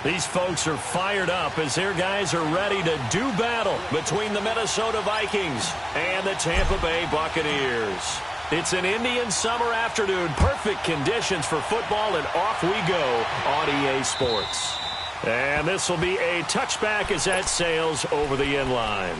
These folks are fired up as their guys are ready to do battle between the Minnesota Vikings and the Tampa Bay Buccaneers. It's an Indian summer afternoon, perfect conditions for football, and off we go on EA Sports. And this will be a touchback as that sails over the end line.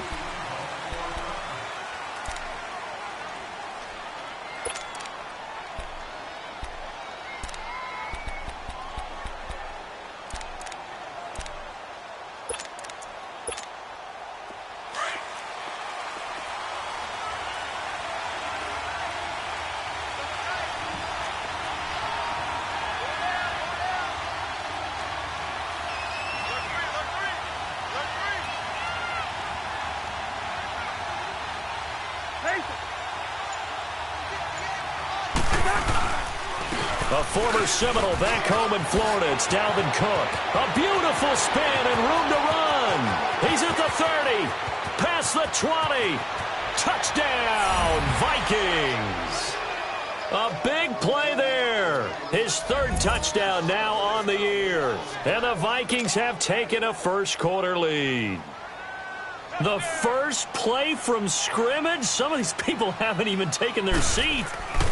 A former Seminole back home in Florida. It's Dalvin Cook. A beautiful spin and room to run. He's at the 30. Past the 20. Touchdown, Vikings. A big play there. His third touchdown now on the year. And the Vikings have taken a first-quarter lead. The first play from scrimmage? Some of these people haven't even taken their seat.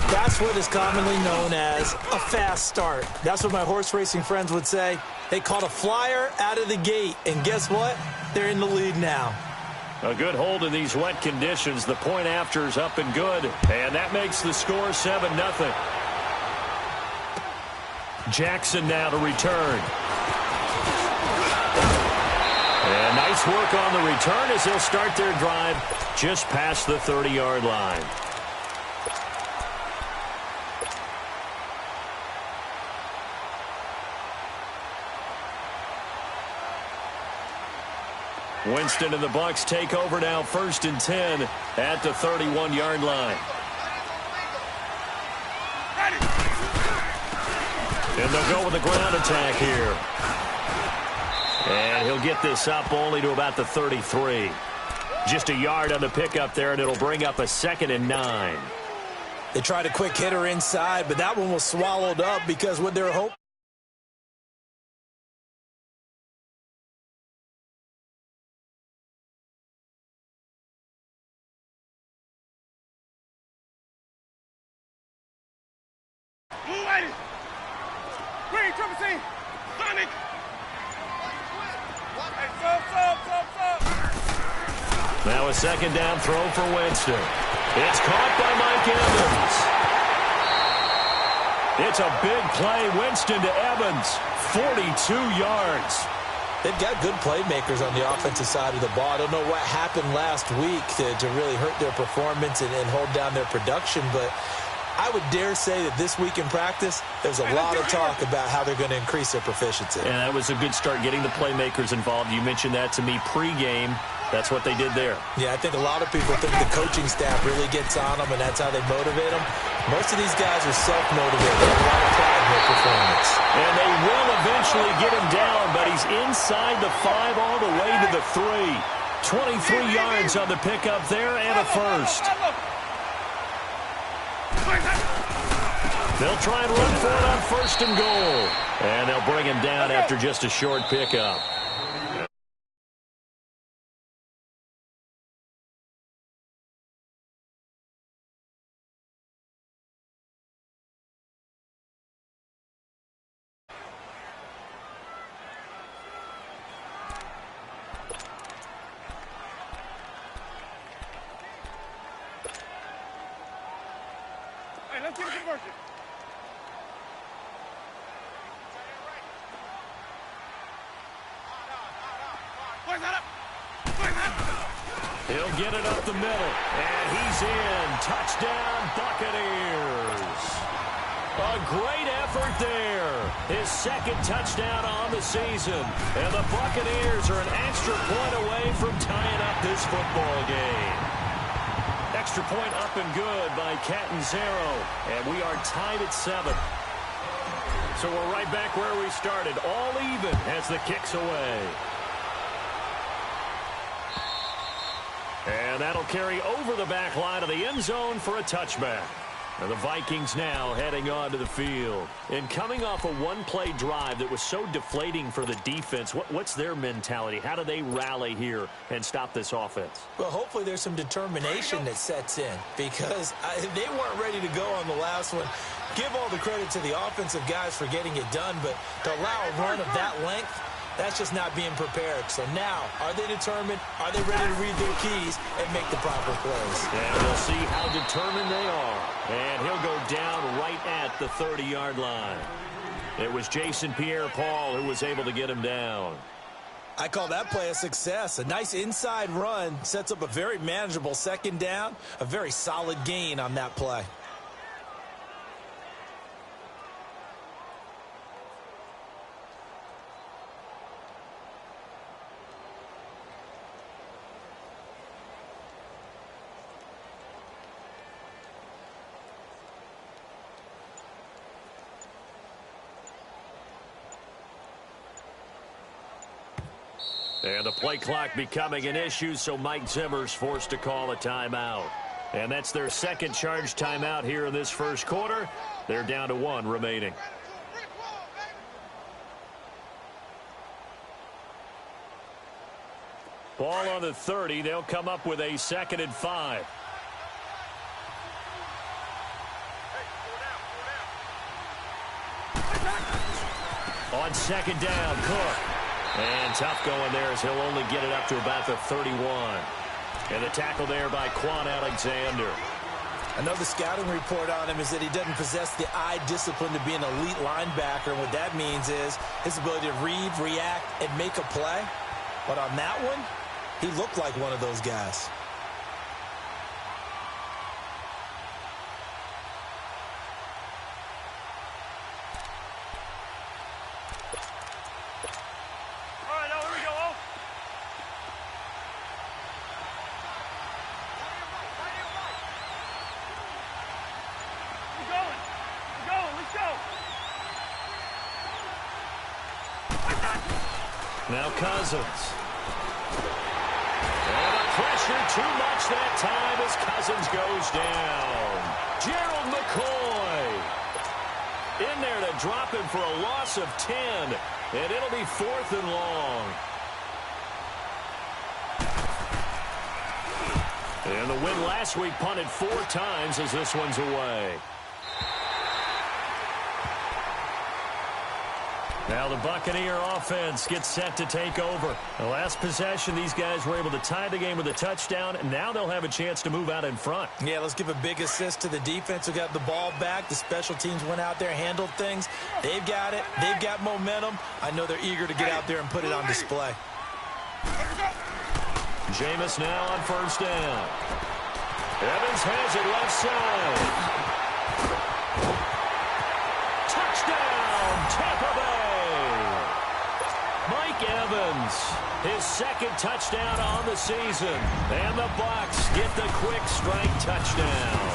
That's what is commonly known as a fast start. That's what my horse racing friends would say. They caught a flyer out of the gate, and guess what? They're in the lead now. A good hold in these wet conditions. The point after is up and good, and that makes the score 7-0. Jackson now to return. And nice work on the return as they'll start their drive just past the 30-yard line. Winston and the Bucs take over now, 1st and 10 at the 31-yard line. And they'll go with a ground attack here. And he'll get this up only to about the 33. Just a yard on the pickup there, and it'll bring up a 2nd and 9. They tried a quick hitter inside, but that one was swallowed up because what they're hoping. Now a 2nd down throw for Winston. It's caught by Mike Evans. It's a big play. Winston to Evans. 42 yards. They've got good playmakers on the offensive side of the ball. I don't know what happened last week to really hurt their performance and hold down their production, but I would dare say that this week in practice, there's a lot of talk about how they're going to increase their proficiency. And that was a good start, getting the playmakers involved. You mentioned that to me pregame. That's what they did there. Yeah, I think a lot of people think the coaching staff really gets on them, and that's how they motivate them. Most of these guys are self-motivated. They have a lot of pride in their performance. And they will eventually get him down, but he's inside the 5 all the way to the 3. 23 yards on the pickup there and a first. They'll try and run for it on 1st and goal. And they'll bring him down after just a short pickup. Let's get a conversion. He'll get it up the middle, and he's in. Touchdown, Buccaneers. A great effort there. His 2nd touchdown on the season. And the Buccaneers are an extra point away from tying up this football game. Extra point up and good by Catanzaro. And we are tied at 7. So we're right back where we started. All even as the kick's away. And that'll carry over the back line of the end zone for a touchback. And the Vikings now heading on to the field. And coming off a one-play drive that was so deflating for the defense, what's their mentality? How do they rally here and stop this offense? Well, hopefully there's some determination that sets in because they weren't ready to go on the last one. Give all the credit to the offensive guys for getting it done, but to allow a run of that length, that's just not being prepared. So now, are they determined? Are they ready to read their keys and make the proper plays? And we'll see how determined they are. And he'll go down right at the 30-yard line. It was Jason Pierre-Paul who was able to get him down. I call that play a success. A nice inside run sets up a very manageable second down, a very solid gain on that play. And the play clock becoming an issue, so Mike Zimmer's forced to call a timeout. And that's their second charge timeout here in this first quarter. They're down to 1 remaining. Ball on the 30. They'll come up with a 2nd and 5. On 2nd down, Cook. And tough going there as he'll only get it up to about the 31. And the tackle there by Quan Alexander. I know the scouting report on him is that he doesn't possess the eye discipline to be an elite linebacker. And what that means is his ability to read, react, and make a play. But on that one, he looked like one of those guys. Now Cousins. And the pressure too much that time as Cousins goes down. Gerald McCoy in there to drop him for a loss of 10. And it'll be 4th and long. And the win last week punted 4 times as this one's away. Now the Buccaneer offense gets set to take over. The last possession, these guys were able to tie the game with a touchdown, and now they'll have a chance to move out in front. Yeah, let's give a big assist to the defense who got the ball back. The special teams went out there, handled things. They've got it. They've got momentum. I know they're eager to get out there and put it on display. Jameis now on 1st down. Evans has it left side. Touchdown, Tampa Bay. Mike Evans, his 2nd touchdown on the season. And the Bucs get the quick strike touchdown.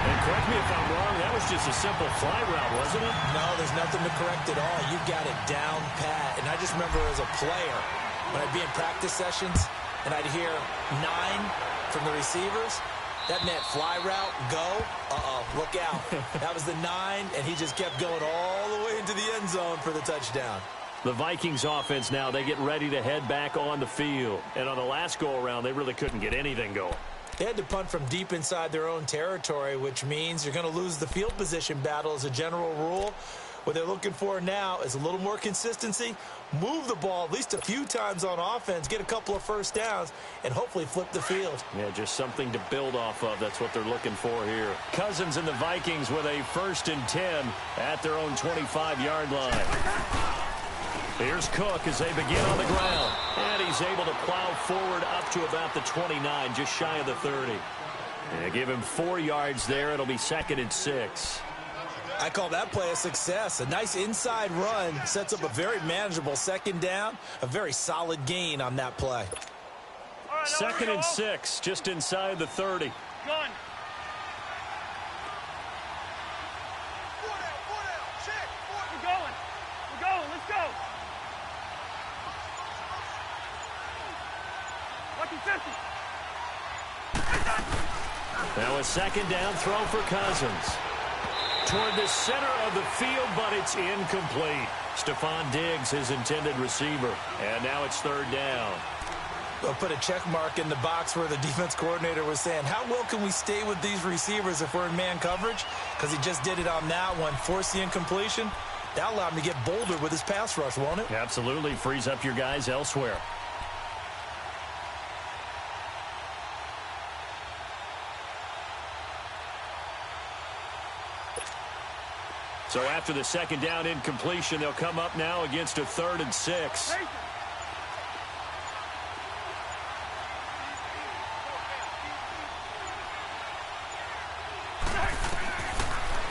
And correct me if I'm wrong, that was just a simple fly route, wasn't it? No, there's nothing to correct at all. You got it down pat. And I just remember as a player, when I'd be in practice sessions and I'd hear 9 from the receivers, that meant fly route, go, look out. That was the 9, and he just kept going all the way into the end zone for the touchdown. The Vikings offense now, they get ready to head back on the field. And on the last go-around, they really couldn't get anything going. They had to punt from deep inside their own territory, which means you're going to lose the field position battle as a general rule. What they're looking for now is a little more consistency, move the ball at least a few times on offense, get a couple of first downs, and hopefully flip the field. Yeah, just something to build off of. That's what they're looking for here. Cousins and the Vikings with a 1st and 10 at their own 25-yard line. Here's Cook as they begin on the ground. And he's able to plow forward up to about the 29, just shy of the 30. And give him 4 yards there. It'll be 2nd and 6. I call that play a success. A nice inside run sets up a very manageable 2nd down. A very solid gain on that play. 2nd and 6, just inside the 30. Gun. We're going. Let's go. Lucky 50. Now a second down throw for Cousins. Toward the center of the field, but it's incomplete. Stephon Diggs, his intended receiver. And now it's third down. We'll put a check mark in the box where the defense coordinator was saying, how well can we stay with these receivers if we're in man coverage? Because he just did it on that one, forced the incompletion. That allowed him to get bolder with his pass rush, won't it? Absolutely. Frees up your guys elsewhere. So after the second down incompletion, they'll come up now against a 3rd and 6.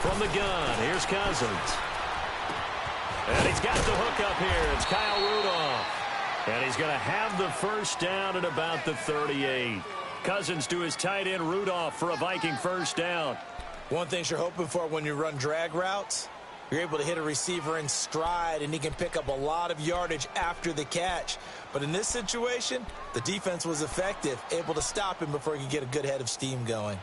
From the gun, here's Cousins. And he's got the hook up here. It's Kyle Rudolph. And he's going to have the first down at about the 38. Cousins to his tight end Rudolph for a Viking first down. One thing you're hoping for when you run drag routes, you're able to hit a receiver in stride, and he can pick up a lot of yardage after the catch. But in this situation, the defense was effective, able to stop him before he could get a good head of steam going.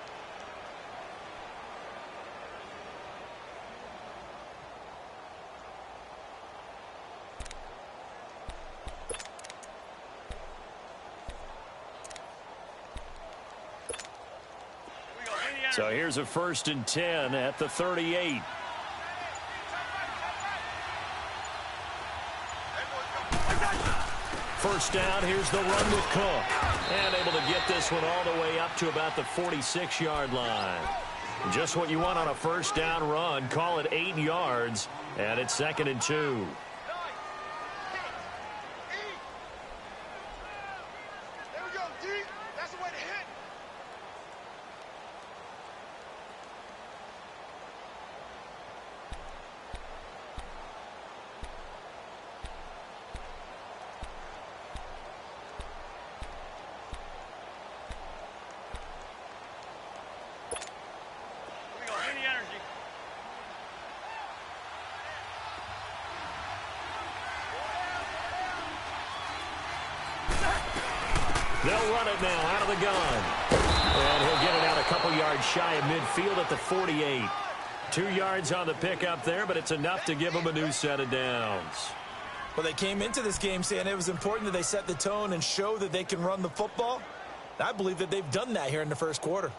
So here's a 1st and 10 at the 38. First down, here's the run with Cook. And able to get this one all the way up to about the 46-yard line. Just what you want on a first down run. Call it 8 yards, and it's 2nd and 2. They'll run it now out of the gun. And he'll get it out a couple yards shy of midfield at the 48. 2 yards on the pickup there, but it's enough to give them a new set of downs. Well, they came into this game saying it was important that they set the tone and show that they can run the football. I believe that they've done that here in the first quarter.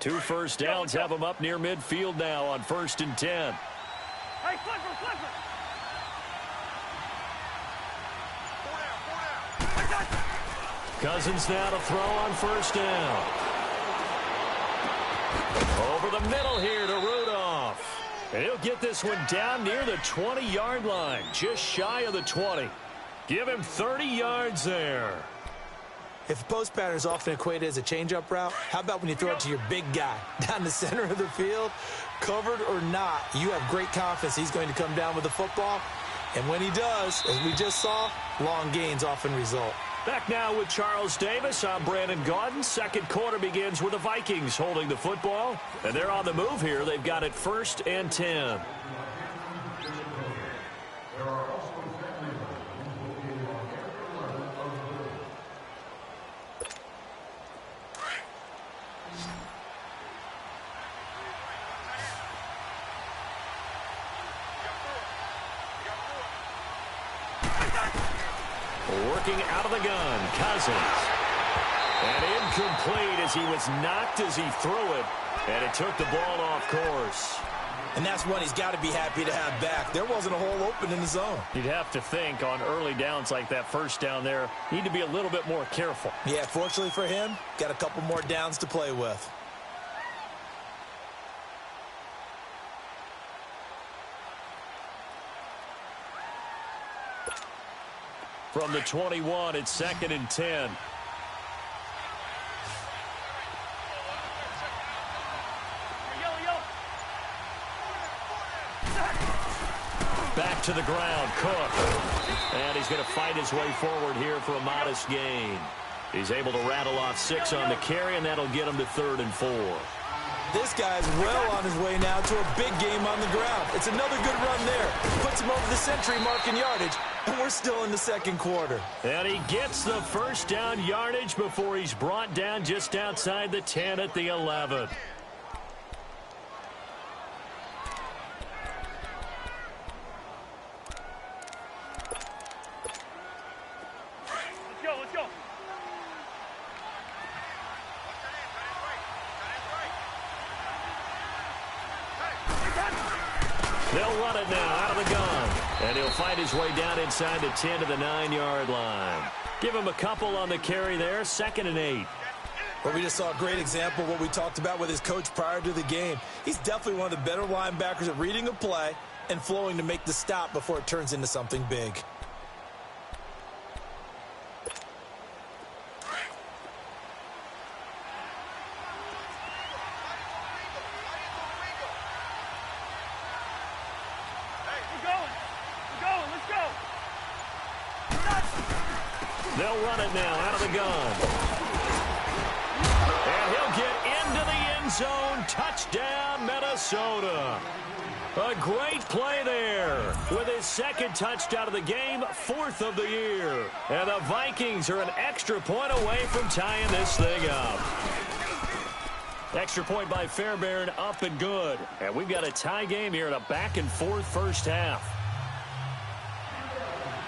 Two first downs have them up near midfield now on 1st and 10. Hey, flipper! Cousins now to throw on first down. Over the middle here to Rudolph. And he'll get this one down near the 20-yard line, just shy of the 20. Give him 30 yards there. If post pattern is often equated as a change-up route, how about when you throw it to your big guy down the center of the field? Covered or not, you have great confidence he's going to come down with the football. And when he does, as we just saw, long gains often result. Back now with Charles Davis. I'm Brandon Gaudin. Second quarter begins with the Vikings holding the football. And they're on the move here. They've got it 1st and 10. Working out of the gun, Cousins. And incomplete as he was knocked as he threw it. And it took the ball off course. And that's one he's got to be happy to have back. There wasn't a hole open in the zone. You'd have to think on early downs like that first down there, need to be a little bit more careful. Yeah, fortunately for him, got a couple more downs to play with. From the 21, it's 2nd and 10. Back to the ground, Cook. And he's going to fight his way forward here for a modest gain. He's able to rattle off 6 on the carry, and that'll get him to 3rd and 4. This guy's well on his way now to a big game on the ground. It's another good run there. Puts him over the century mark in yardage, and we're still in the second quarter. And he gets the first down yardage before he's brought down just outside the 10 at the 11. Let's go. They'll run it now out of the gun. And he'll fight his way down inside the 10 to the 9-yard line. Give him a couple on the carry there, 2nd and 8. Well, we just saw a great example of what we talked about with his coach prior to the game. He's definitely one of the better linebackers at reading a play and flowing to make the stop before it turns into something big. They'll run it now out of the gun. And he'll get into the end zone. Touchdown, Minnesota. A great play there with his 2nd touchdown of the game, 4th of the year. And the Vikings are an extra point away from tying this thing up. Extra point by Fairbairn, up and good. And we've got a tie game here in a back-and-forth first half.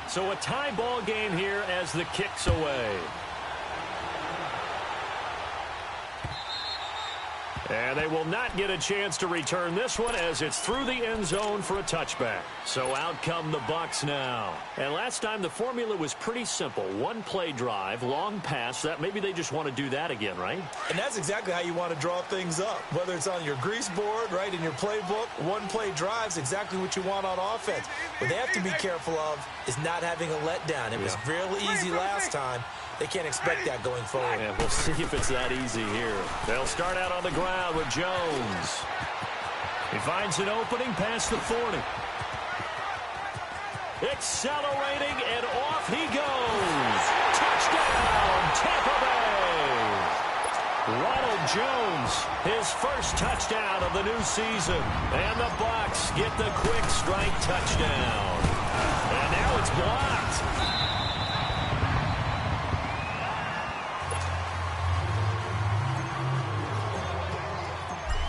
So a tie ball game here as the kick's away. And they will not get a chance to return this one as it's through the end zone for a touchback. So out come the Bucs now. And last time the formula was pretty simple. One play drive, long pass. That maybe they just want to do that again, right? And that's exactly how you want to draw things up. Whether it's on your grease board, right, in your playbook, one play drive's exactly what you want on offense. What they have to be careful of is not having a letdown. It was real easy last time. They can't expect that going forward. Yeah, we'll see if it's that easy here. They'll start out on the ground with Jones. He finds an opening past the 40. Accelerating, and off he goes. Touchdown, Tampa Bay. Ronald Jones, his first touchdown of the new season. And the Bucs get the quick strike touchdown. And now it's blocked.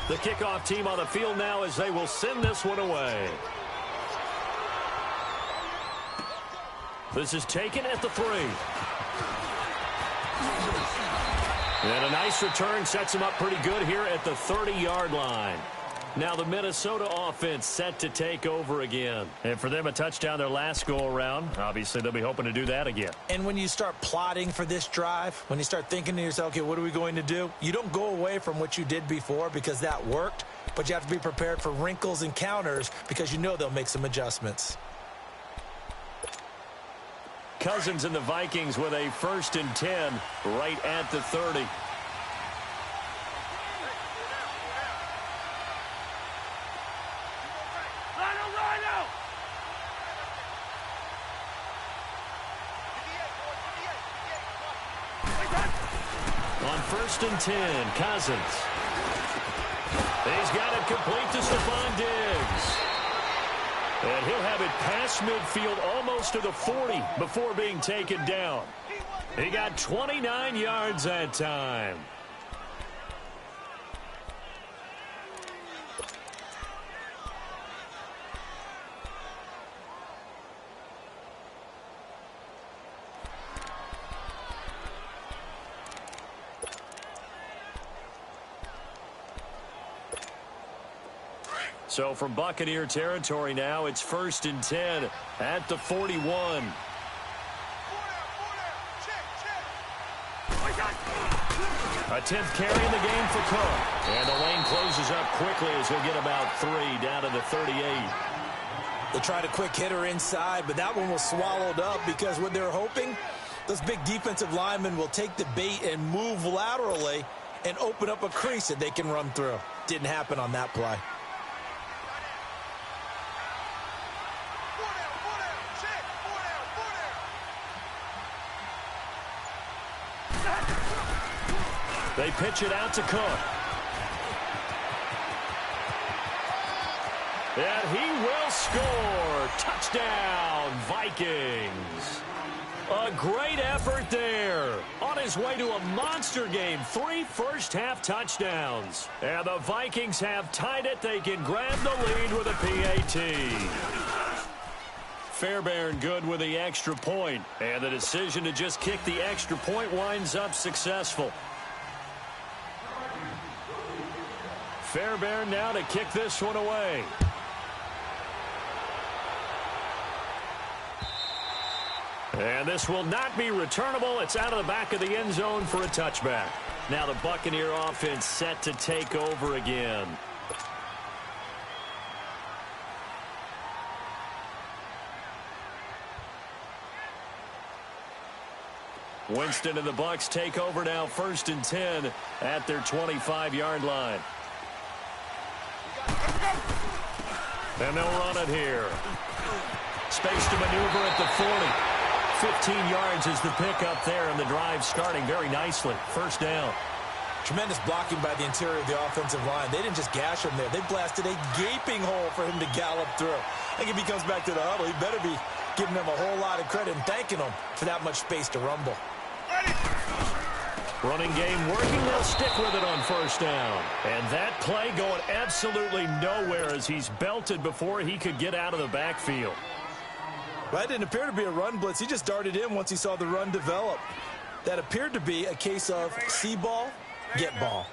The kickoff team on the field now as they will send this one away. This is taken at the 3. And a nice return sets him up pretty good here at the 30-yard line. Now the Minnesota offense set to take over again. And for them, a touchdown their last go-around. Obviously, they'll be hoping to do that again. And when you start plotting for this drive, when you start thinking to yourself, okay, what are we going to do? You don't go away from what you did before because that worked, but you have to be prepared for wrinkles and counters because you know they'll make some adjustments. Cousins and the Vikings with a 1st and 10 right at the 30. On 1st and 10, Cousins. He's got it complete to Stephon Diggs. And he'll have it past midfield almost to the 40 before being taken down. He got 29 yards that time. So from Buccaneer territory now, it's 1st and 10 at the 41. A 10th carry in the game for Cook. And the lane closes up quickly as he'll get about 3 down to the 38. They tried a quick hitter inside, but that one was swallowed up because what they're hoping, those big defensive linemen will take the bait and move laterally and open up a crease that they can run through. Didn't happen on that play. They pitch it out to Cook. And he will score. Touchdown, Vikings. A great effort there. On his way to a monster game. 3 first-half touchdowns. And the Vikings have tied it. They can grab the lead with a PAT. Fairbairn good with the extra point. And the decision to just kick the extra point winds up successful. Fairbairn now to kick this one away. And this will not be returnable. It's out of the back of the end zone for a touchback. Now the Buccaneer offense set to take over again. Winston and the Bucs take over now, 1st and 10 at their 25-yard line. And they'll run it here. Space to maneuver at the 40. 15 yards is the pickup there, and the drive starting very nicely. 1st down. Tremendous blocking by the interior of the offensive line. They didn't just gash him there. They blasted a gaping hole for him to gallop through. I think if he comes back to the huddle, he better be giving them a whole lot of credit and thanking them for that much space to rumble. Running game working. They'll stick with it on 1st down. And that play going absolutely nowhere as he's belted before he could get out of the backfield. Well, that didn't appear to be a run blitz. He just darted in once he saw the run develop. That appeared to be a case of see ball, get ball.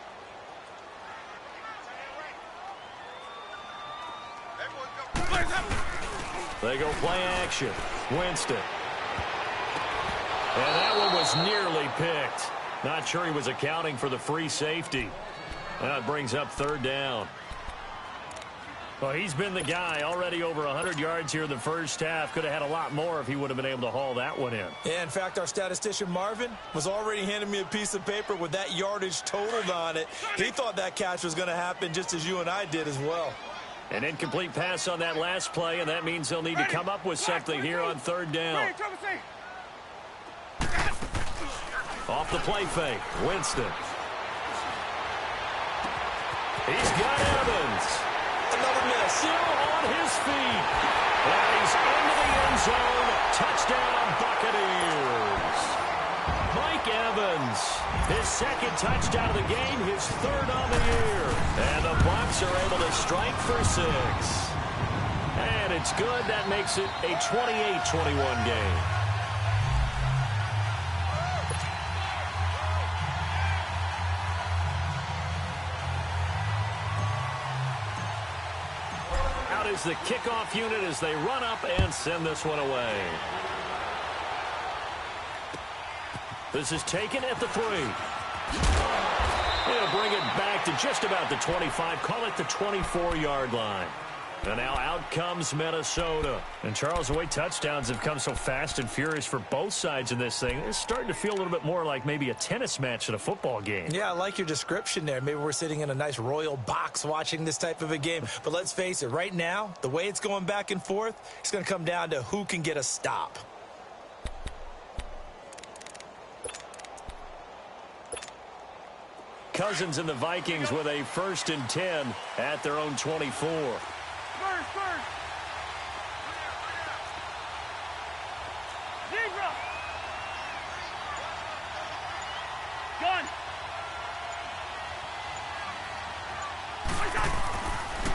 They go play action. Winston. And that one was nearly picked. Not sure he was accounting for the free safety. That brings up 3rd down. Well, he's been the guy. Already over 100 yards here in the 1st half. Could have had a lot more if he would have been able to haul that one in. Yeah, in fact, our statistician Marvin was already handing me a piece of paper with that yardage totaled on it. He thought that catch was going to happen just as you and I did as well. An incomplete pass on that last play, and that means they'll need to come up with something here on 3rd down. Off the play fake, Winston. He's got Evans. Another miss. Still on his feet. And he's into the end zone. Touchdown, Buccaneers. Mike Evans, his 2nd touchdown of the game, his 3rd on the year. And the Bucs are able to strike for 6. And it's good. That makes it a 28-21 game. Is the kickoff unit as they run up and send this one away. This is taken at the 3. They'll bring it back to just about the 25. Call it the 24-yard line. And now out comes Minnesota. And Charles, the way touchdowns have come so fast and furious for both sides in this thing, it's starting to feel a little bit more like maybe a tennis match at a football game. Yeah, I like your description there. Maybe we're sitting in a nice royal box watching this type of a game. But let's face it, right now, the way it's going back and forth, it's going to come down to who can get a stop. Cousins and the Vikings with a 1st and 10 at their own 24.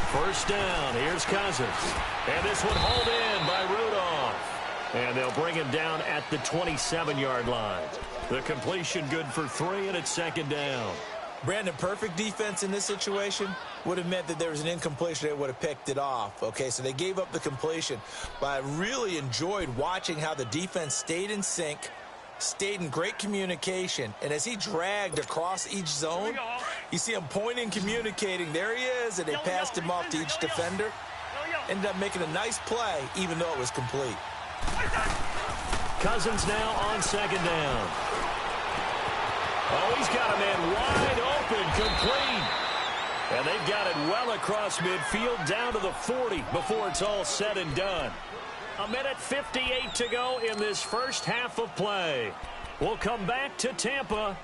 First down. Here's Cousins. And this one hauled in by Rudolph. And they'll bring him down at the 27-yard line. The completion good for 3, and it's 2nd down. Brandon, perfect defense in this situation would have meant that there was an incompletion. They would have picked it off. Okay, so they gave up the completion. But I really enjoyed watching how the defense stayed in sync, stayed in great communication. And as he dragged across each zone, you see him pointing, communicating. There he is, and they passed him off to each defender. Ended up making a nice play, even though it was complete. Cousins now on 2nd down. Oh, he's got a man wide open, complete. And they've got it well across midfield down to the 40 before it's all said and done. 1:58 to go in this 1st half of play. We'll come back to Tampa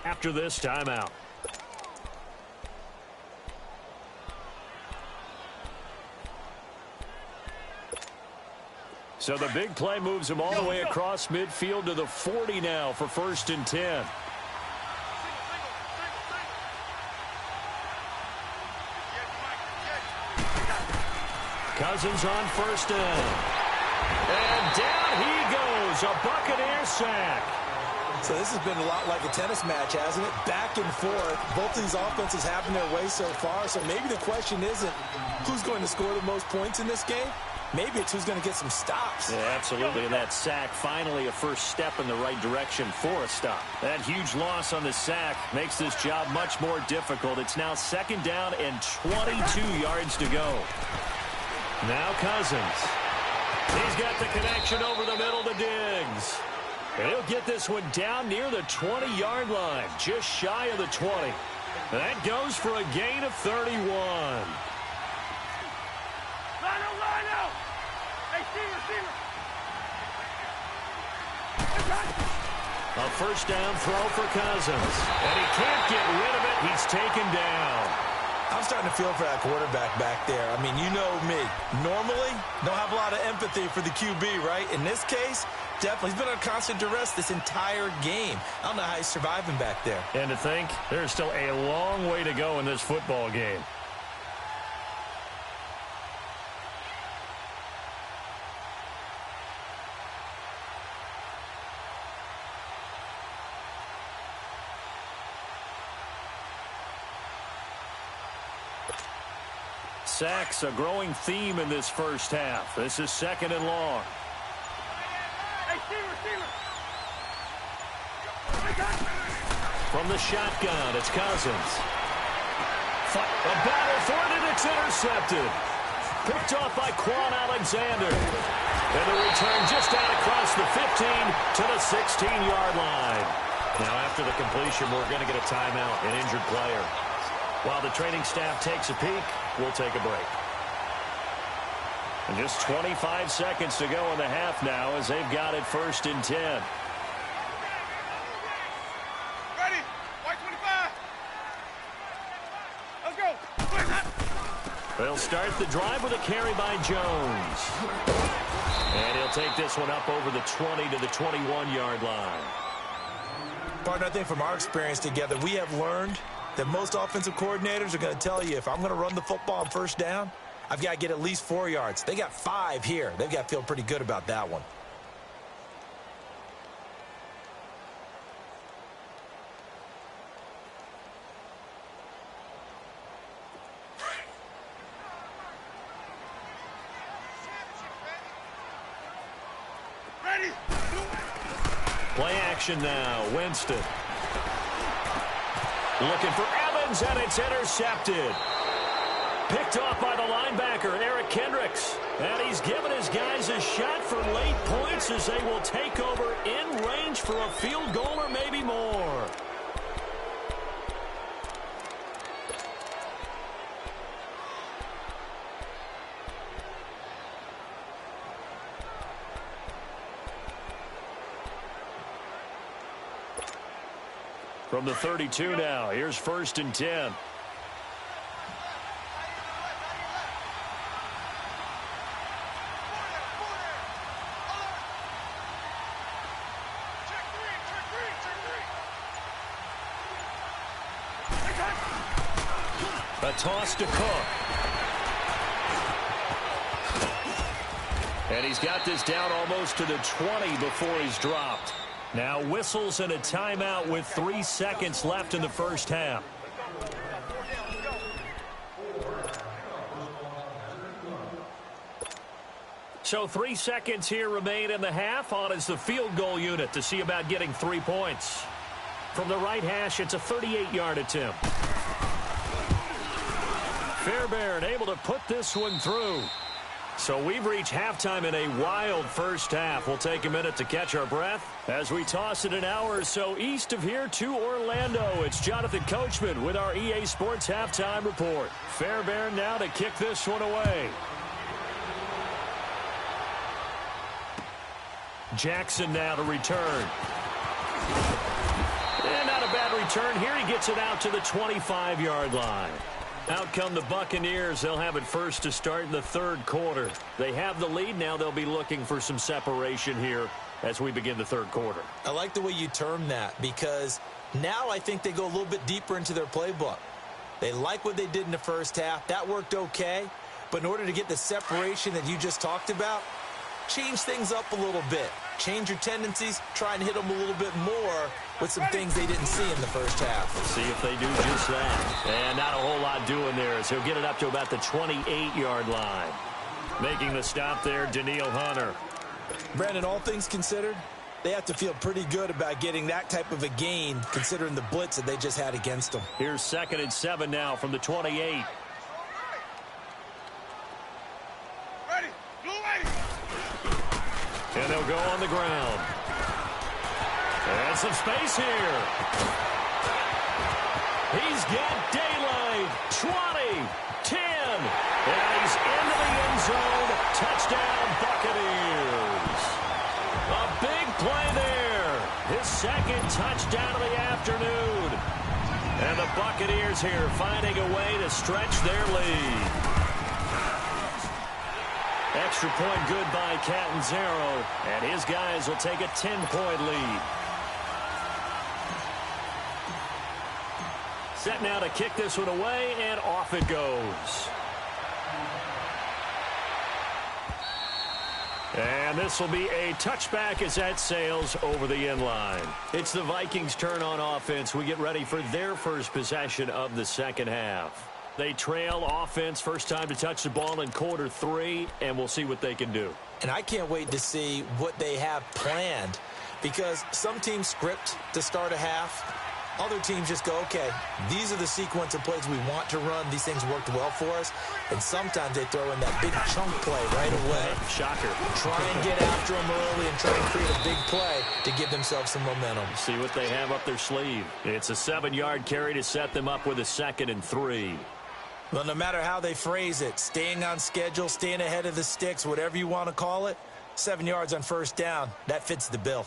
after this timeout. So the big play moves him all the way across midfield to the 40 now for 1st and 10. Cousins on 1st down. And down he goes. A Buccaneer sack. So this has been a lot like a tennis match, hasn't it? Back and forth. Both of these offenses having their way so far. So maybe the question isn't who's going to score the most points in this game. Maybe it's who's going to get some stops. Yeah, absolutely. And that sack, finally a first step in the right direction for a stop. That huge loss on the sack makes this job much more difficult. It's now 2nd down and 22 yards to go. Now Cousins. He's got the connection over the middle to Diggs. And he'll get this one down near the 20-yard line, just shy of the 20. That goes for a gain of 31. Lino! Hey, receiver! A 1st down throw for Cousins. And he can't get rid of it. He's taken down. I'm starting to feel for that quarterback back there. I mean, you know me. Normally, don't have a lot of empathy for the QB, right? In this case, definitely. He's been under constant duress this entire game. I don't know how he's surviving back there. And to think, there's still a long way to go in this football game. Sacks, a growing theme in this first half. This is 2nd and long. From the shotgun, it's Cousins. A battle for it, and it's intercepted. Picked off by Quan Alexander. And the return just out across the 15 to the 16-yard line. Now, after the completion, we're going to get a timeout, an injured player. While the training staff takes a peek, we'll take a break. And just 25 seconds to go in the half now as they've got it 1st and 10. Ready? White 25. Let's go. They'll start the drive with a carry by Jones. And he'll take this one up over the 20 to the 21-yard line. Partner, I think from our experience together, we have learned that most offensive coordinators are going to tell you if I'm going to run the football on 1st down, I've got to get at least 4 yards. They got 5 here. They've got to feel pretty good about that one. Ready? Play action now. Winston. Looking for Evans, and it's intercepted. Picked off by the linebacker, Eric Kendricks. And he's given his guys a shot for late points as they will take over in range for a field goal or maybe more. From the 32 now, here's 1st and 10. A toss to Cook. And he's got this down almost to the 20 before he's dropped. Now whistles and a timeout with 3 seconds left in the first half. So 3 seconds here remain in the half. On is the field goal unit to see about getting 3 points. From the right hash, it's a 38-yard attempt. Fairbairn able to put this one through. So we've reached halftime in a wild first half. We'll take a minute to catch our breath as we toss it an hour or so east of here to Orlando. It's Jonathan Coachman with our EA Sports Halftime Report. Fairbairn now to kick this one away. Jackson now to return. And not a bad return here. He gets it out to the 25-yard line. Out come the Buccaneers. They'll have it first to start in the third quarter. They have the lead now. They'll be looking for some separation here as we begin the third quarter. I like the way you term that, because now I think they go a little bit deeper into their playbook. They like what they did in the first half. That worked okay. But in order to get the separation that you just talked about, change things up a little bit. Change your tendencies. Try and hit them a little bit more with some things they didn't see in the first half. Let's see if they do just that. And not a whole lot doing there as he'll get it up to about the 28-yard line. Making the stop there, Danielle Hunter. Brandon, all things considered, they have to feel pretty good about getting that type of a gain considering the blitz that they just had against them. Here's 2nd and 7 now from the 28. And they'll go on the ground. And some space here. He's got daylight. 20, 10. And he's into the end zone. Touchdown, Buccaneers. A big play there. His 2nd touchdown of the afternoon. And the Buccaneers here finding a way to stretch their lead. Extra point good by Catanzaro, and his guys will take a 10-point lead. Set now to kick this one away, and off it goes. And this will be a touchback as that sails over the end line. It's the Vikings' turn on offense. We get ready for their first possession of the second half. They trail offense, first time to touch the ball in quarter 3, and we'll see what they can do. And I can't wait to see what they have planned, because some teams script to start a half. Other teams just go, okay, these are the sequence of plays we want to run. These things worked well for us. And sometimes they throw in that big chunk play right away. Shocker. Try and get after them early and try and create a big play to give themselves some momentum. See what they have up their sleeve. It's a 7-yard carry to set them up with a 2nd and 3. Well, no matter how they phrase it, staying on schedule, staying ahead of the sticks, whatever you want to call it, 7 yards on first down, that fits the bill.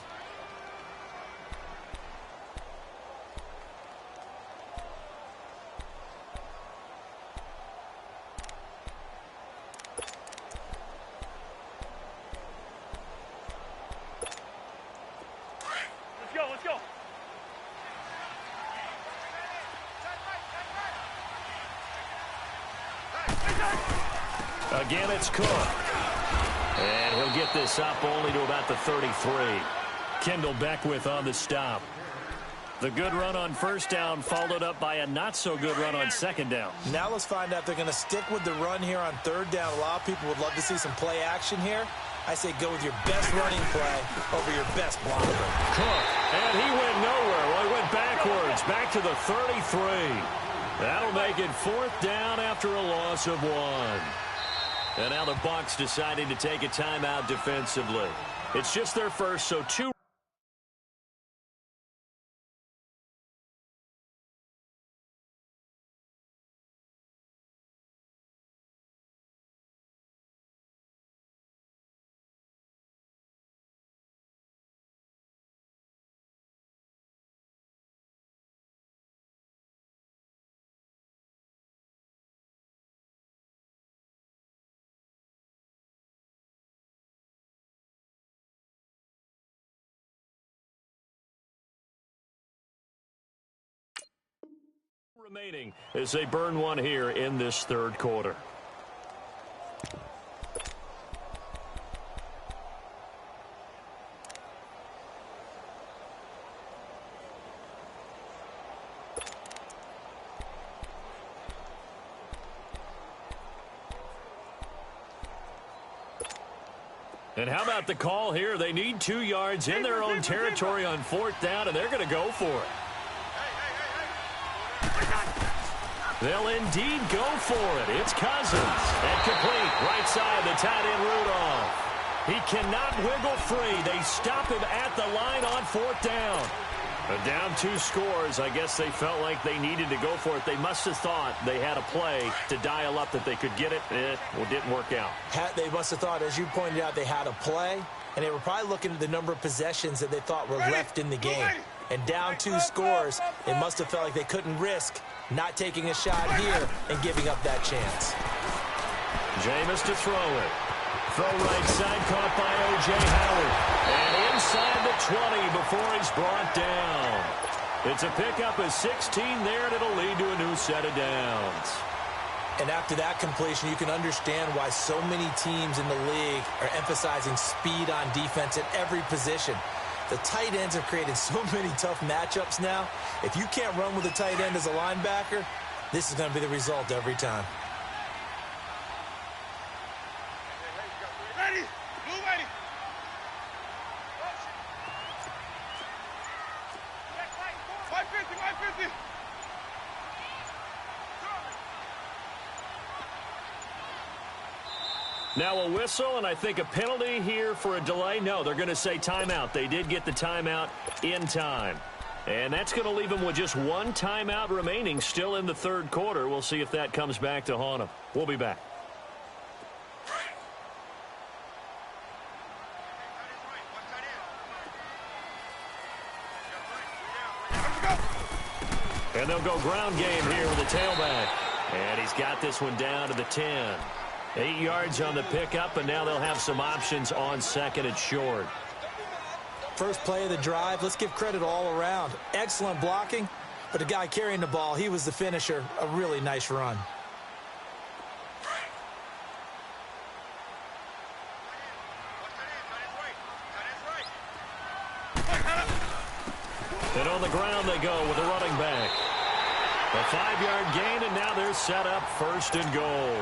Let's go. Again, it's Cook. And he'll get this up only to about the 33. Kendall Beckwith on the stop. The good run on first down followed up by a not-so-good run on second down. Now let's find out if they're going to stick with the run here on third down. A lot of people would love to see some play action here. I say go with your best running play over your best blocker. Cook, and he went nowhere. Well, he went backwards, back to the 33. That'll make it 4th down after a loss of 1. And now the Bucs deciding to take a timeout defensively. It's just their first, so 2. Remaining as they burn one here in this third quarter. And how about the call here? They need 2 yards in their own territory on 4th down, and they're going to go for it. They'll indeed go for it. It's Cousins. And complete. Right side, the tight end Rudolph. He cannot wiggle free. They stop him at the line on 4th down. A down 2 scores. I guess they felt like they needed to go for it. They must have thought they had a play to dial up that they could get it. It didn't work out. They must have thought, as you pointed out, they had a play, and they were probably looking at the number of possessions that they thought were left in the game. And down 2 scores, they must have felt like they couldn't risk not taking a shot here and giving up that chance. Jameis to throw it. Throw right side, caught by O.J. Howard. And inside the 20 before he's brought down. It's a pickup of 16 there, and it'll lead to a new set of downs. And after that completion, you can understand why so many teams in the league are emphasizing speed on defense at every position. The tight ends have created so many tough matchups now. If you can't run with a tight end as a linebacker, this is going to be the result every time. Ready? Blue ready. White 50, white 50. Now a whistle, and I think a penalty here for a delay. No, they're going to say timeout. They did get the timeout in time. And that's going to leave them with just one timeout remaining still in the third quarter. We'll see if that comes back to haunt them. We'll be back. And they'll go ground game here with the tailback. And he's got this one down to the 10. 8 yards on the pickup, and now they'll have some options on second and short. First play of the drive, let's give credit all around. Excellent blocking, but the guy carrying the ball, he was the finisher. A really nice run. And on the ground they go with the running back. A 5-yard gain, and now they're set up first and goal.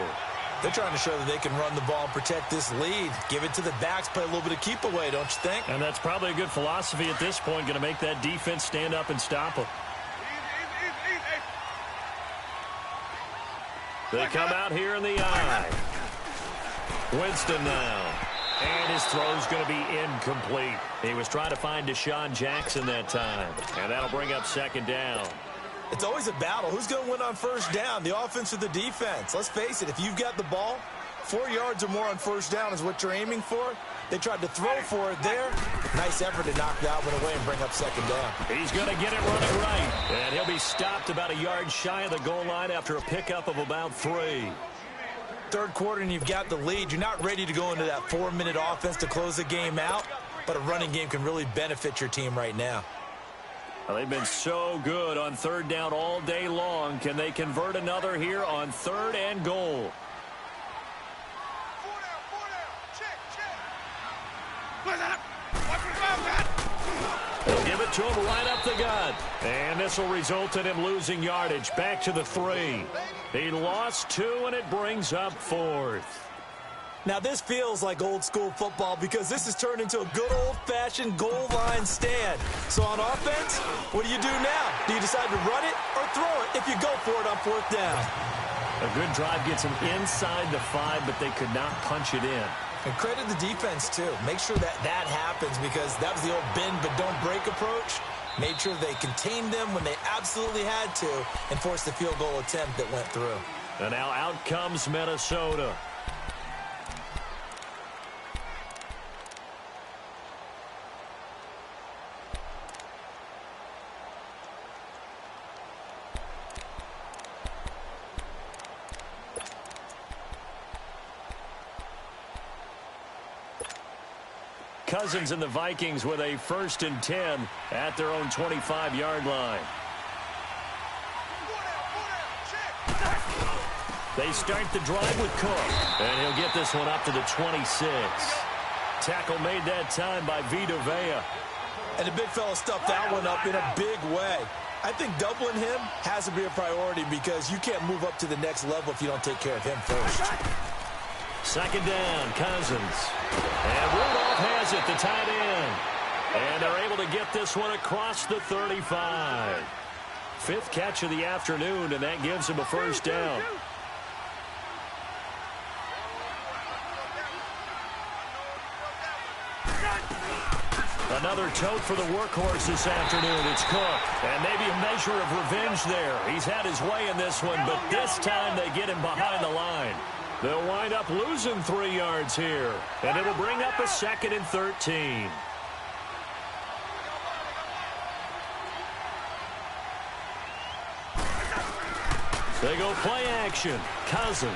They're trying to show that they can run the ball and protect this lead. Give it to the backs, play a little bit of keep away, don't you think? And that's probably a good philosophy at this point, going to make that defense stand up and stop them. They come out here in the eye. Winston now. And his throw's going to be incomplete. He was trying to find Deshaun Jackson that time. And that'll bring up second down. It's always a battle. Who's going to win on first down, the offense or the defense? Let's face it, if you've got the ball, 4 yards or more on first down is what you're aiming for. They tried to throw for it there. Nice effort to knock that one away and bring up second down. He's going to get it running right. And he'll be stopped about a yard shy of the goal line after a pickup of about 3. Third quarter and you've got the lead. You're not ready to go into that 4-minute offense to close the game out, but a running game can really benefit your team right now. Well, they've been so good on third down all day long. Can they convert another here on third and goal? They'll give it to him right up the gut. And this will result in him losing yardage. Back to the 3. He lost 2, and it brings up 4th. Now, this feels like old-school football because this has turned into a good old-fashioned goal line stand. So on offense, what do you do now? Do you decide to run it or throw it if you go for it on fourth down? A good drive gets them inside the 5, but they could not punch it in. And credit the defense, too. Make sure that that happens because that was the old bend but don't break approach. Made sure they contained them when they absolutely had to and forced the field goal attempt that went through. And now out comes Minnesota. Cousins and the Vikings with a 1st and 10 at their own 25-yard line. They start the drive with Cook, and he'll get this one up to the 26. Tackle made that time by Vita Vea. And the big fella stuffed that one up in a big way. I think doubling him has to be a priority because you can't move up to the next level if you don't take care of him first. Second down, Cousins. And Rudolph has it, the tight end. And they're able to get this one across the 35. 5th catch of the afternoon, and that gives him a first down. Another tote for the workhorse this afternoon. It's Cook. And maybe a measure of revenge there. He's had his way in this one, but this time they get him behind the line. They'll wind up losing 3 yards here. And it'll bring up a 2nd and 13. They go play action. Cousins.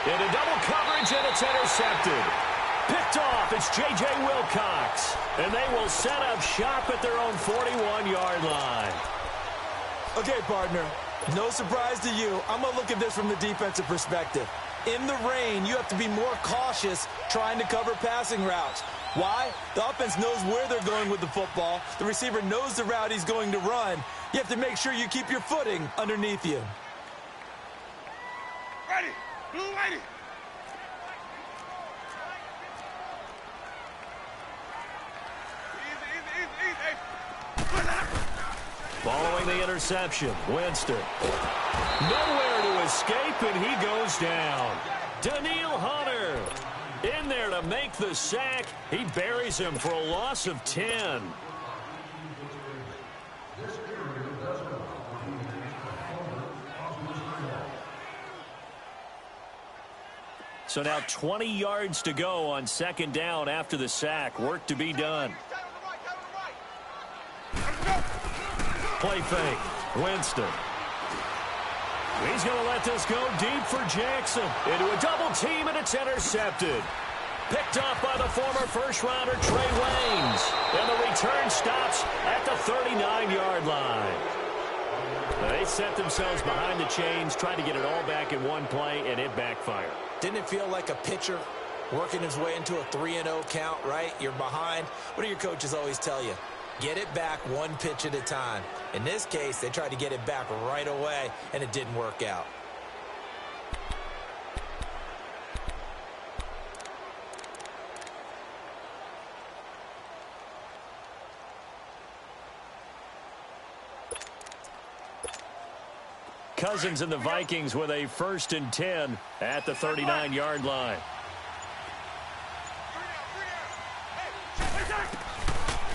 Into double coverage, and it's intercepted. Picked off, it's J.J. Wilcox. And they will set up shop at their own 41-yard line. Okay, partner, no surprise to you. I'm going to look at this from the defensive perspective. In the rain, you have to be more cautious trying to cover passing routes. Why? The offense knows where they're going with the football. The receiver knows the route he's going to run. You have to make sure you keep your footing underneath you. Ready. Blue lady. Following the interception, Winston. Nowhere to escape, and he goes down. Daniil Hunter in there to make the sack. He buries him for a loss of 10. So now 20 yards to go on second down after the sack. Work to be done. Play fake. Winston. He's going to let this go deep for Jackson. Into a double team, and it's intercepted. Picked off by the former first-rounder Trey Waynes. And the return stops at the 39-yard line. They set themselves behind the chains, tried to get it all back in one play, and it backfired. Didn't it feel like a pitcher working his way into a 3-0 count, right? You're behind. What do your coaches always tell you? Get it back one pitch at a time. In this case, they tried to get it back right away, and it didn't work out. Cousins and the Vikings with a 1st and 10 at the 39-yard line.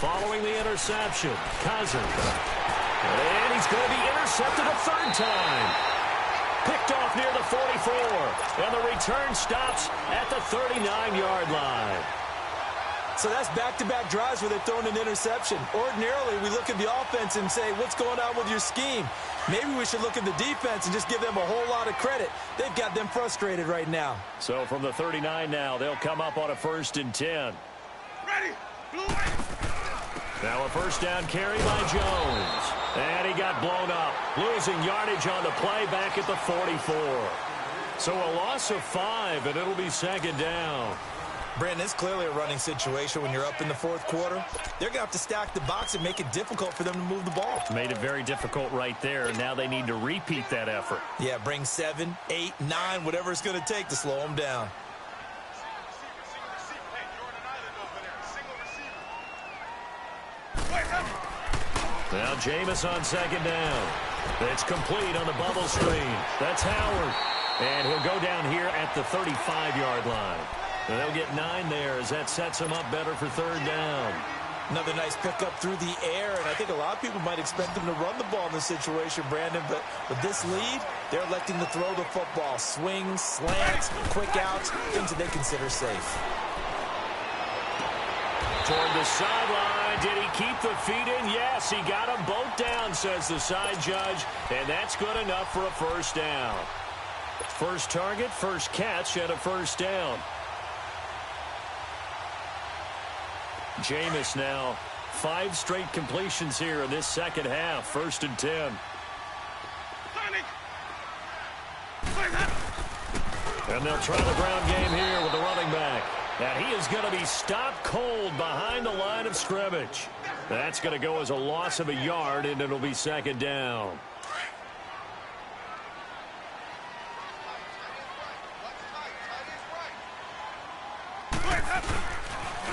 Following the interception, Cousins. And he's going to be intercepted a 3rd time. Picked off near the 44. And the return stops at the 39-yard line. So that's back-to-back drives where they've thrown an interception. Ordinarily, we look at the offense and say, what's going on with your scheme? Maybe we should look at the defense and just give them a whole lot of credit. They've got them frustrated right now. So from the 39 now, they'll come up on a 1st and 10. Ready. Blue. Now a 1st down carry by Jones. And he got blown up, losing yardage on the play back at the 44. So a loss of 5, and it'll be 2nd down. Brandon, it's clearly a running situation when you're up in the 4th quarter. They're going to have to stack the box and make it difficult for them to move the ball. Made it very difficult right there. Now they need to repeat that effort. Yeah, bring 7, 8, 9, whatever it's going to take to slow them down. Now Jameis on 2nd down. It's complete on the bubble screen. That's Howard. And he'll go down here at the 35-yard line. And they'll get 9 there as that sets him up better for 3rd down. Another nice pickup through the air, and I think a lot of people might expect them to run the ball in this situation, Brandon, but with this lead, they're electing to throw the football. Swings, slants, quick outs, things that they consider safe. Toward the sideline. Did he keep the feet in? Yes, he got them both down, says the side judge, and that's good enough for a 1st down. First target, first catch, and a 1st down. Jameis now 5 straight completions here in this 2nd half. 1st and 10. And they'll try the ground game here with the running back. And he is going to be stopped cold behind the line of scrimmage. That's going to go as a loss of a yard, and it'll be 2nd down.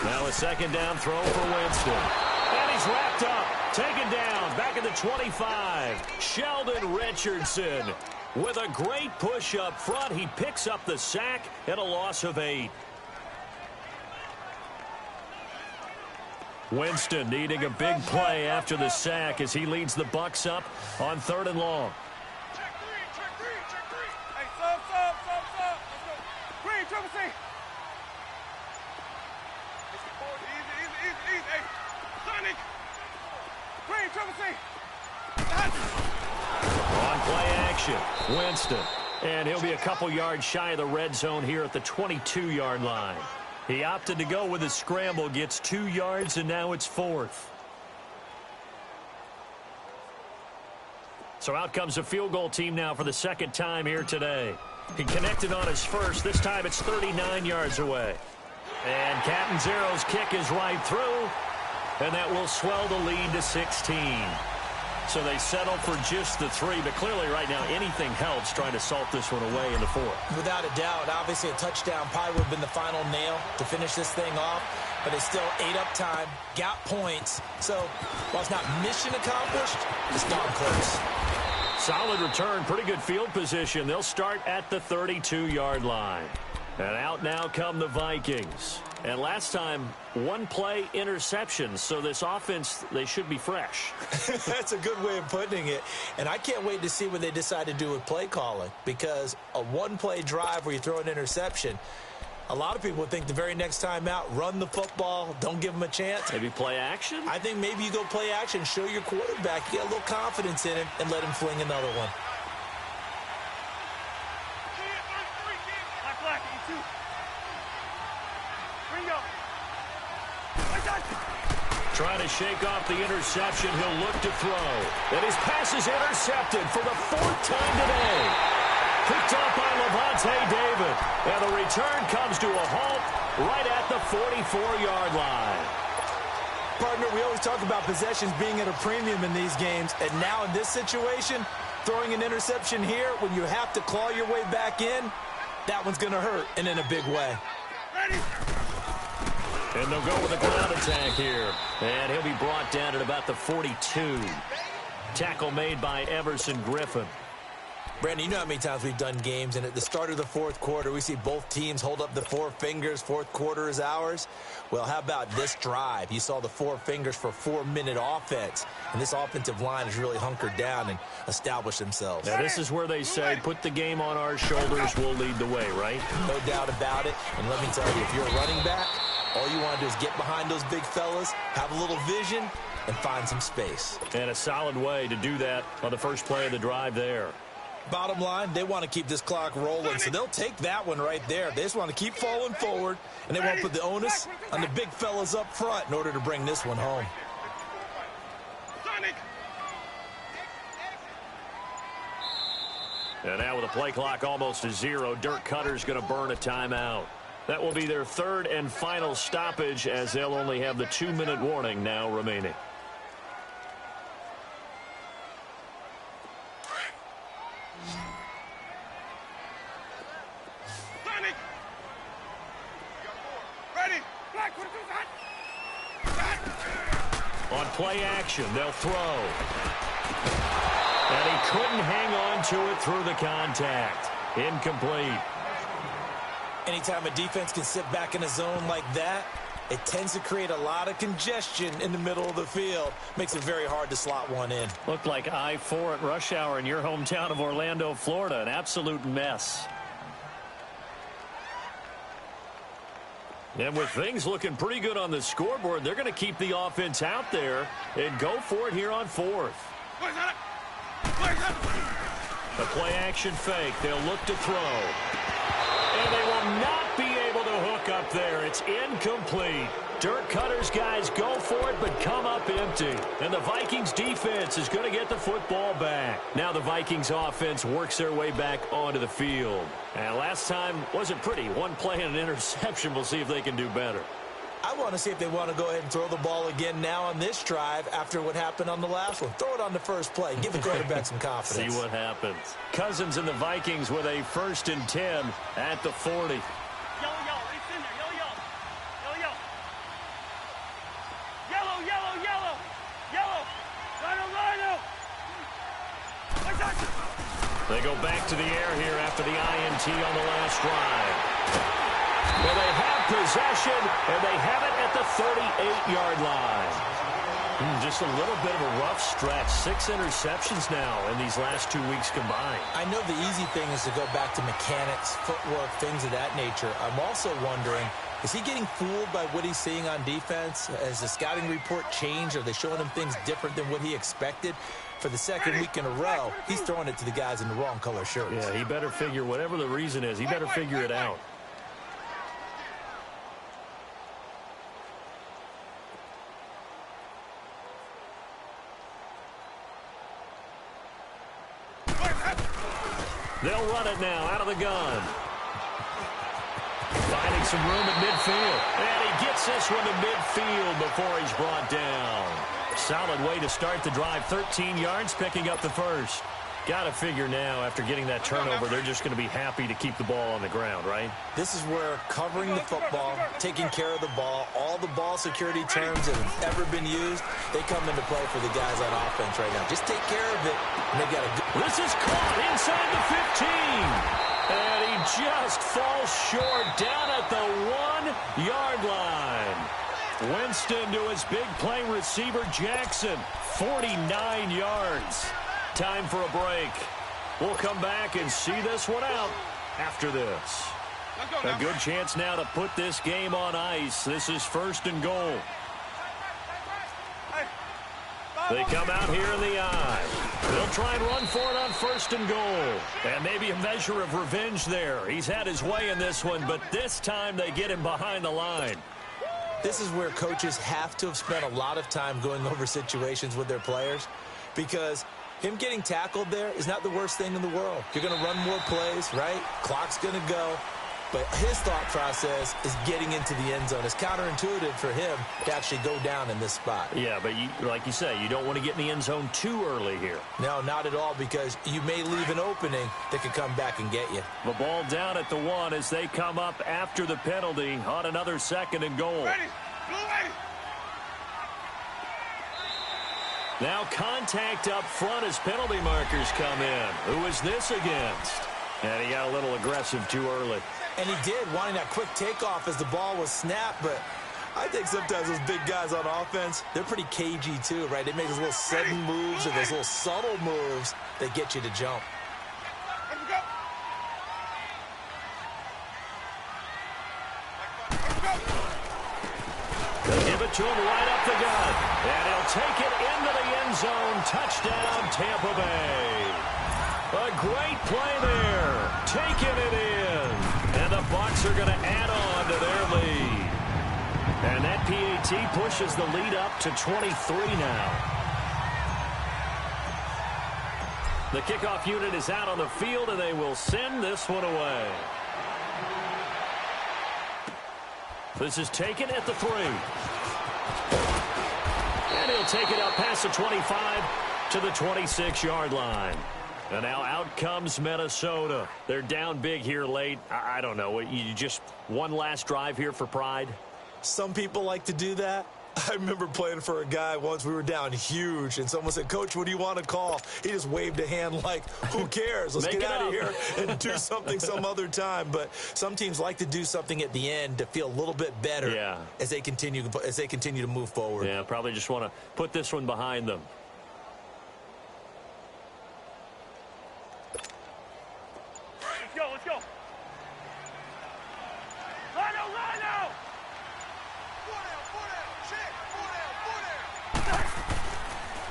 Now a 2nd down throw for Winston. And he's wrapped up. Taken down. Back at the 25. Sheldon Richardson with a great push up front. He picks up the sack and a loss of 8. Winston needing a big play after the sack as he leads the Bucs up on 3rd and long. Check 3. Hey, sub. Let's go. Green, triple C. Easy. Sonic. Green, triple C. Play action. Winston. And he'll be a couple yards shy of the red zone here at the 22-yard line. He opted to go with a scramble, gets 2 yards, and now it's 4th. So out comes the field goal team now for the second time here today. He connected on his first. This time it's 39 yards away. And Catanzaro's kick is right through, and that will swell the lead to 16. So they settle for just the 3, but clearly right now anything helps trying to salt this one away in the 4th. Without a doubt, obviously a touchdown probably would have been the final nail to finish this thing off, but they still ate up time, got points. So while it's not mission accomplished, it's darn close. Solid return, pretty good field position. They'll start at the 32-yard line. And out now come the Vikings. And last time, one play interception. So this offense, they should be fresh. That's a good way of putting it. And I can't wait to see what they decide to do with play calling. Because a one-play drive where you throw an interception, a lot of people think the very next time out, run the football, don't give them a chance. Maybe play action? I think maybe you go play action, show your quarterback, get a little confidence in him, and let him fling another one. Trying to shake off the interception. He'll look to throw. And his pass is intercepted for the 4th time today. Picked up by Levante David. And the return comes to a halt right at the 44-yard line. Partner, we always talk about possessions being at a premium in these games. And now in this situation, throwing an interception here when you have to claw your way back in, that one's going to hurt, and in a big way. Ready? And they'll go with a ground attack here. And he'll be brought down at about the 42. Tackle made by Everson Griffin. Brandon, you know how many times we've done games, and at the start of the 4th quarter, we see both teams hold up the 4 fingers, 4th quarter is ours. Well, how about this drive? You saw the 4 fingers for 4-minute offense, and this offensive line has really hunkered down and established themselves. Now, this is where they say, put the game on our shoulders, we'll lead the way, right? No doubt about it, and let me tell you, if you're a running back, all you want to do is get behind those big fellas, have a little vision, and find some space. And a solid way to do that on the first play of the drive there. Bottom line, they want to keep this clock rolling, so they'll take that one right there. They just want to keep falling forward, and they won't put the onus on the big fellas up front in order to bring this one home. And now with the play clock almost to 0, Dirk Cutter's going to burn a timeout. That will be their 3rd and final stoppage, as they'll only have the 2-minute warning now remaining. On play action, they'll throw. And he couldn't hang on to it through the contact. Incomplete. Anytime a defense can sit back in a zone like that, it tends to create a lot of congestion in the middle of the field. Makes it very hard to slot one in. Looked like I-4 at rush hour in your hometown of Orlando, Florida. An absolute mess. And with things looking pretty good on the scoreboard, they're going to keep the offense out there and go for it here on 4th. The play-action fake. They'll look to throw. And they will not be able to hook up there. It's incomplete. Dirk Cutter's guys go for it, but come up empty. And the Vikings defense is going to get the football back. Now the Vikings offense works their way back onto the field. And last time wasn't pretty. One play and an interception. We'll see if they can do better. I want to see if they want to go ahead and throw the ball again now on this drive after what happened on the last one. Throw it on the first play. Give the quarterback some confidence. See what happens. Cousins and the Vikings with a 1st and 10 at the 40. Yellow, it's in there. Yellow. Rhino. They go back to the air here after the INT on the last drive. Well, they have possession, and they have it at the 38-yard line. Just a little bit of a rough stretch. 6 interceptions now in these last 2 weeks combined. I know the easy thing is to go back to mechanics, footwork, things of that nature. I'm also wondering, is he getting fooled by what he's seeing on defense? Has the scouting report changed? Are they showing him things different than what he expected? for the second week in a row, he's throwing it to the guys in the wrong color shirts. Yeah, he better figure, whatever the reason is, he better figure it out. They'll run it now out of the gun. Finding some room at midfield. And he gets this one to midfield before he's brought down. Solid way to start the drive. 13 yards, picking up the first. Got to figure now, after getting that turnover, they're just going to be happy to keep the ball on the ground, right? This is where covering the football, taking care of the ball, all the ball security terms that have ever been used, they come into play for the guys on offense right now. Just take care of it, and they got a good... This is caught inside the 15. And he just falls short down at the 1-yard line. Winston to his big play receiver, Jackson. 49 yards. Time for a break. We'll come back and see this one out after this. A good chance now to put this game on ice. This is 1st and goal. They come out here in the eye. They'll try and run for it on 1st and goal. And maybe a measure of revenge there. He's had his way in this one, but this time they get him behind the line. This is where coaches have to have spent a lot of time going over situations with their players, because him getting tackled there is not the worst thing in the world. You're going to run more plays, right? Clock's going to go. But his thought process is getting into the end zone. It's counterintuitive for him to actually go down in this spot. Yeah, but like you say, you don't want to get in the end zone too early here. No, not at all, because you may leave an opening that could come back and get you. The ball down at the 1 as they come up after the penalty on another 2nd and goal. Now contact up front as penalty markers come in. Who is this against? And he got a little aggressive too early. And he did, wanting that quick takeoff as the ball was snapped. But I think sometimes those big guys on offense, they're pretty cagey too, right? They make those little sudden moves or those little subtle moves that get you to jump. They'll give it to him right up the gut. And he'll take it into the end zone. Touchdown, Tampa Bay. A great play there. Taking it in. And the Bucs are going to add on to their lead. And that PAT pushes the lead up to 23 now. The kickoff unit is out on the field, and they will send this one away. This is taken at the 3. And he'll take it up past the 25 to the 26-yard line. And now out comes Minnesota. They're down big here late. I don't know. You just one last drive here for pride? Some people like to do that. I remember playing for a guy once. We were down huge, and someone said, "Coach, what do you want to call?" He just waved a hand like, who cares? Let's get out of here and do something some other time. But some teams like to do something at the end to feel a little bit better as they continue to move forward. Yeah, probably just want to put this one behind them. Let's go. Line out.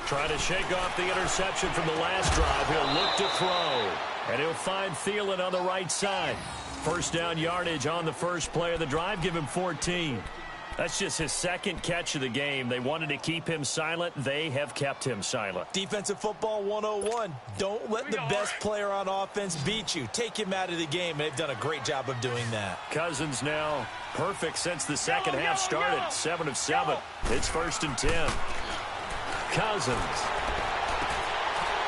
Trying to shake off the interception from the last drive. He'll look to throw. And he'll find Thielen on the right side. First down yardage on the first play of the drive. Give him 14. That's just his second catch of the game. They wanted to keep him silent. They have kept him silent. Defensive football 101. Don't let the best player on offense beat you. Take him out of the game, and they've done a great job of doing that. Cousins now perfect since the second half started. 7 of 7. It's 1st and 10. Cousins.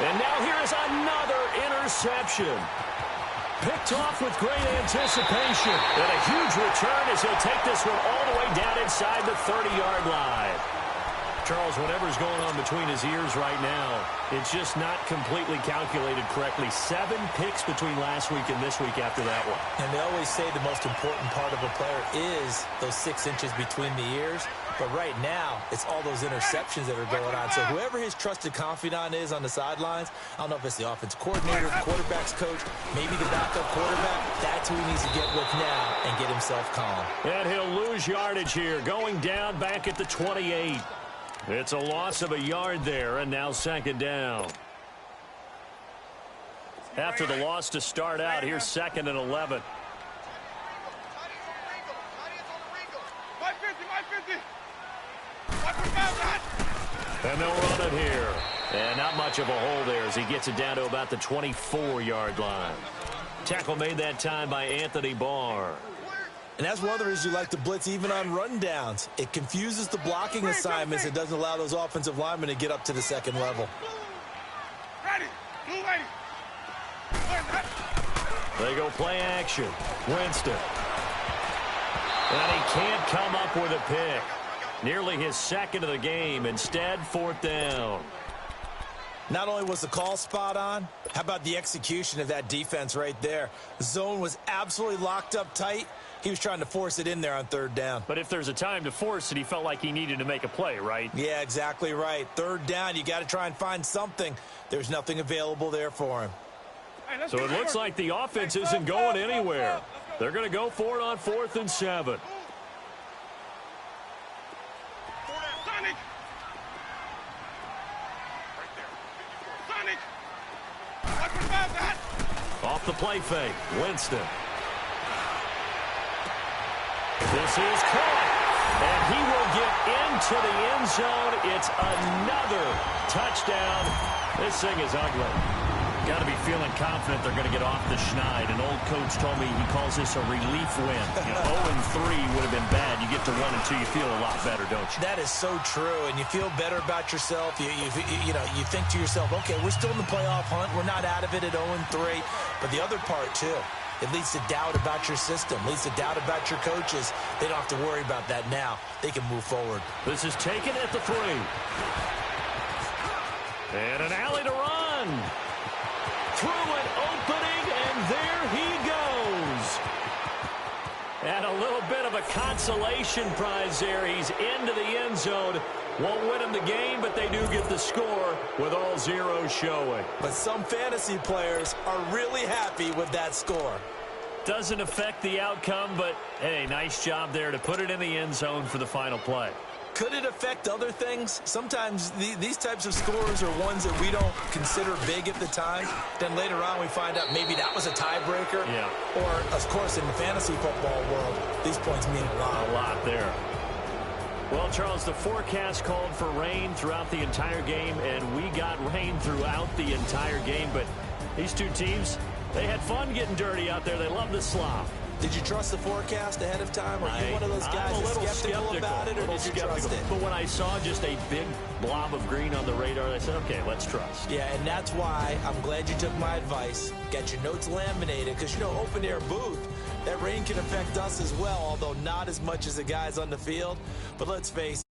And now here is another interception. Picked off with great anticipation. And a huge return as he'll take this one all the way down inside the 30-yard line. Charles, whatever's going on between his ears right now, it's just not completely calculated correctly. 7 picks between last week and this week after that one. And they always say the most important part of a player is those 6 inches between the ears. But right now, it's all those interceptions that are going on. So whoever his trusted confidant is on the sidelines, I don't know if it's the offensive coordinator, quarterback's coach, maybe the backup quarterback, that's who he needs to get with now and get himself calm. And he'll lose yardage here, going down back at the 28. It's a loss of a yard there, and now second down. After the loss to start out, here's 2nd and 11. And they'll run it here. And not much of a hole there as he gets it down to about the 24-yard line. Tackle made that time by Anthony Barr. And that's one of the reasons you like to blitz even on rundowns. It confuses the blocking assignments. It doesn't allow those offensive linemen to get up to the second level. They go play action. Winston. And he can't come up with a pick. Nearly his 2nd of the game. Instead, 4th down. Not only was the call spot on, how about the execution of that defense right there? The zone was absolutely locked up tight. He was trying to force it in there on 3rd down. But if there's a time to force it, he felt like he needed to make a play, right? Yeah, exactly right. 3rd down, you got to try and find something. There's nothing available there for him. So it looks like the offense isn't going anywhere. They're going to go for it on 4th and 7. Off the play fake, Winston. This is caught, and he will get into the end zone. It's another touchdown. This thing is ugly. Got to be feeling confident they're going to get off the schneid. An old coach told me he calls this a relief win. 0-3 would have been bad. You get to 1-2, you feel a lot better, don't you? That is so true, and you feel better about yourself. You think to yourself, okay, we're still in the playoff hunt. We're not out of it at 0-3. But the other part, too, it leads to doubt about your system, leads to doubt about your coaches. They don't have to worry about that now. They can move forward. This is taken at the 3. And an alley to run. Through an opening, and there he goes. And a little bit of a consolation prize there. He's into the end zone. Won't win him the game, but they do get the score with all zeros showing. But some fantasy players are really happy with that score. Doesn't affect the outcome, but, hey, nice job there to put it in the end zone for the final play. Could it affect other things? Sometimes these types of scores are ones that we don't consider big at the time. Then later on we find out maybe that was a tiebreaker. Yeah. Or, of course, in the fantasy football world, these points mean a lot. A lot there. Well, Charles, the forecast called for rain throughout the entire game, and we got rain throughout the entire game. But these two teams, they had fun getting dirty out there. They love the slop. Did you trust the forecast ahead of time? Are you one of those guys I'm a little skeptical about it, or did you trust it? But when I saw just a big blob of green on the radar, I said, okay, let's trust. Yeah, and that's why I'm glad you took my advice. Get your notes laminated, because, open air booth, that rain can affect us as well, although not as much as the guys on the field. But let's face it.